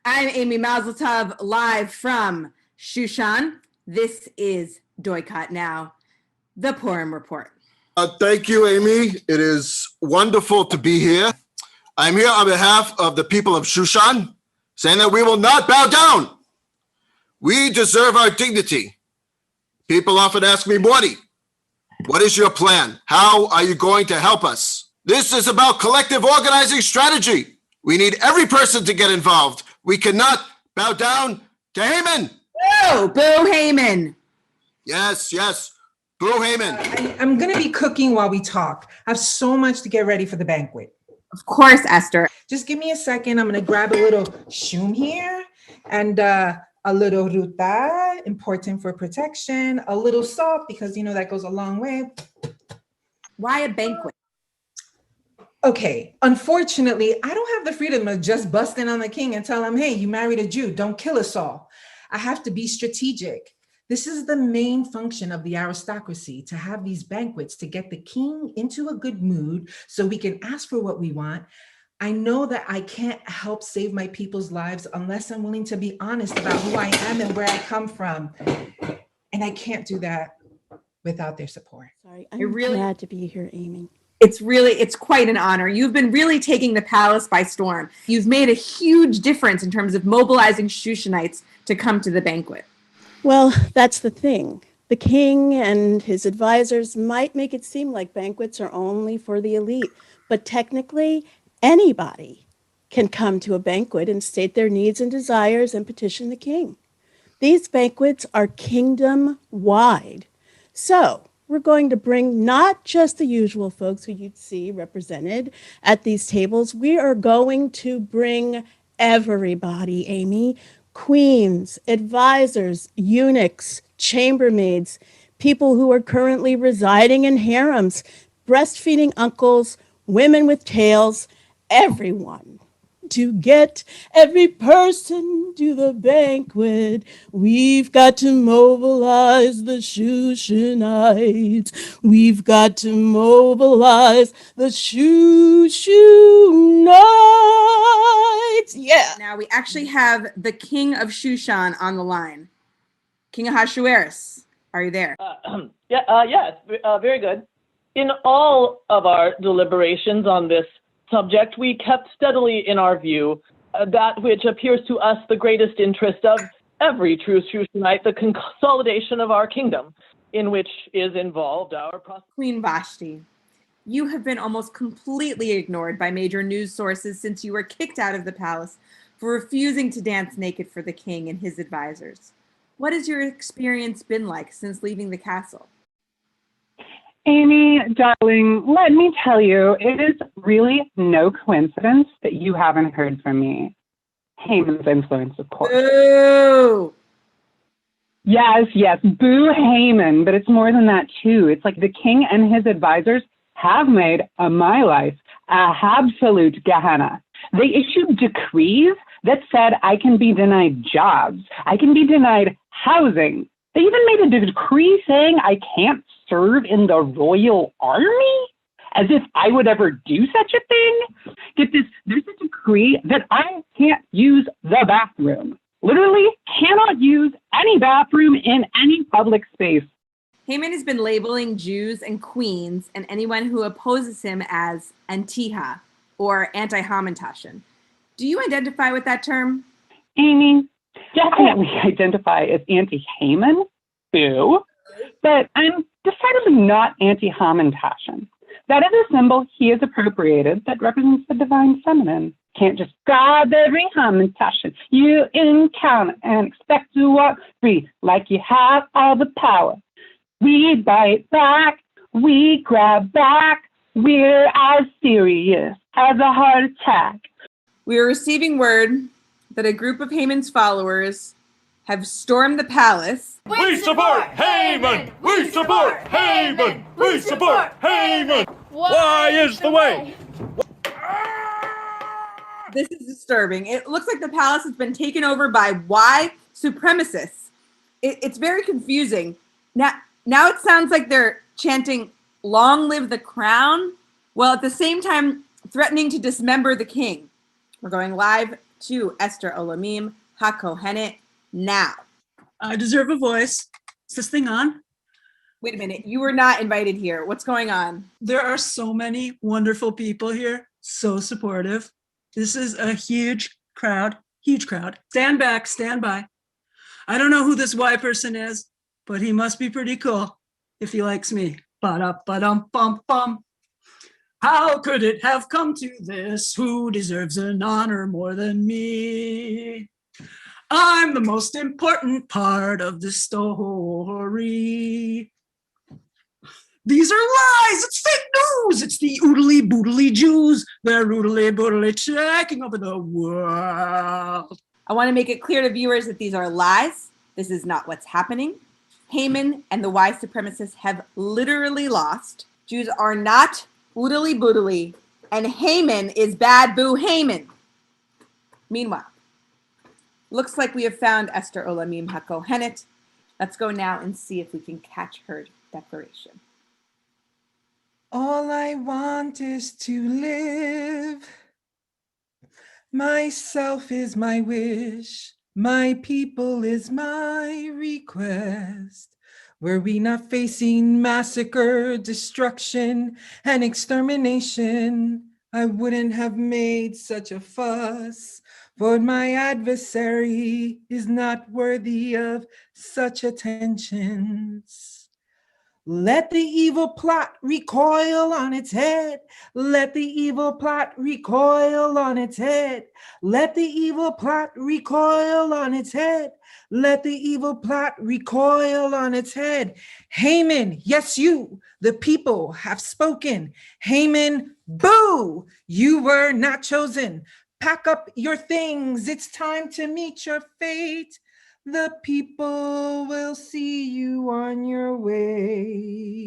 I'm Amy Mazeltov, live from Shoshana. This is Doikayt Now, the Purim Report. Thank you, Amy. It is wonderful to be here. I'm here on behalf of the people of Shoshana, saying that we will not bow down. We deserve our dignity. People often ask me, Mordie, what is your plan? How are you going to help us? This is about collective organizing strategy. We need every person to get involved. We cannot bow down to Haman. Oh, boo Haman. Yes. Boo Haman. I'm going to be cooking while we talk. I have so much to get ready for the banquet. Of course, Esther. Just give me a second. I'm going to grab a little shum here and a little ruta, important for protection, a little salt because, that goes a long way. Why a banquet? Okay, unfortunately, I don't have the freedom of just bust in on the king and tell him, hey, you married a Jew, don't kill us all. I have to be strategic. This is the main function of the aristocracy, to have these banquets to get the king into a good mood so we can ask for what we want. I know that I can't help save my people's lives unless I'm willing to be honest about who I am and where I come from. And I can't do that without their support. Sorry, I'm glad to be here, Amy. It's quite an honor. You've been really taking the palace by storm. You've made a huge difference in terms of mobilizing Shoshanites to come to the banquet. Well, that's the thing. The king and his advisors might make it seem like banquets are only for the elite, but technically anybody can come to a banquet and state their needs and desires and petition the king. These banquets are kingdom-wide. So we're going to bring not just the usual folks who you'd see represented at these tables. We are going to bring everybody, Amy. Queens, advisors, eunuchs, chambermaids, people who are currently residing in harems, breastfeeding uncles, women with tails, everyone. To get every person to the banquet, we've got to mobilize the Shoshanites. We've got to mobilize the Shoshanites. Yeah. Now we actually have the king of Shoshana on the line. King Ahashueros, are you there? Yes, very good. In all of our deliberations on this subject, we kept steadily in our view that which appears to us the greatest interest of every true Shushanite, the consolidation of our kingdom, in which is involved our Queen Vashti, you have been almost completely ignored by major news sources since you were kicked out of the palace for refusing to dance naked for the king and his advisors. What has your experience been like since leaving the castle? Amy, darling, let me tell you, it is really no coincidence that you haven't heard from me. Haman's influence, of course. Boo! Yes, boo Haman, but it's more than that too. It's like the king and his advisors have made my life a absolute Gehenna. They issued decrees that said I can be denied jobs, I can be denied housing. They even made a decree saying I can't serve in the royal army, as if I would ever do such a thing. Get this, there's a decree that I can't use the bathroom. Literally cannot use any bathroom in any public space. Haman has been labeling Jews and queens and anyone who opposes him as antiha or anti-Hamantashen. Do you identify with that term? Amy, definitely identify as anti-Haman, boo, but I'm decidedly not anti-Hamantashen. That is a symbol he has appropriated that represents the divine feminine. Can't just grab every Hamantashen you encounter and expect to walk free like you have all the power. We bite back, we grab back, we're as serious as a heart attack. We are receiving word that a group of Haman's followers have stormed the palace. We support Haman! We support Haman! We support Haman! Why is the way? This is disturbing. It looks like the palace has been taken over by white supremacists. It's very confusing. Now it sounds like they're chanting, "Long live the crown," while at the same time threatening to dismember the king. We're going live to Esther Olamim, HaCohenet, now. I deserve a voice. Is this thing on? Wait a minute, you were not invited here. What's going on? There are so many wonderful people here, so supportive. This is a huge crowd. Stand back, stand by. I don't know who this Y person is, but he must be pretty cool if he likes me. Ba-da-ba-dum-bum-bum. How could it have come to this? Who deserves an honor more than me? I'm the most important part of the story. These are lies. It's fake news. It's the oodly boodly Jews. They're oodly boodly taking over the world. I want to make it clear to viewers that these are lies. This is not what's happening. Haman and the white supremacists have literally lost. Jews are not oodly boodly, and Haman is bad boo Haman. Meanwhile, looks like we have found Esther Olamim HaCohenet. Let's go now and see if we can catch her declaration. All I want is to live. Myself is my wish. My people is my request. Were we not facing massacre, destruction, and extermination, I wouldn't have made such a fuss. For my adversary is not worthy of such attentions. Let the evil plot recoil on its head. Let the evil plot recoil on its head. Let the evil plot recoil on its head. Let the evil plot recoil on its head. Haman, yes, you, the people have spoken. Haman, boo, you were not chosen. Pack up your things. It's time to meet your fate. The people will see you on your way.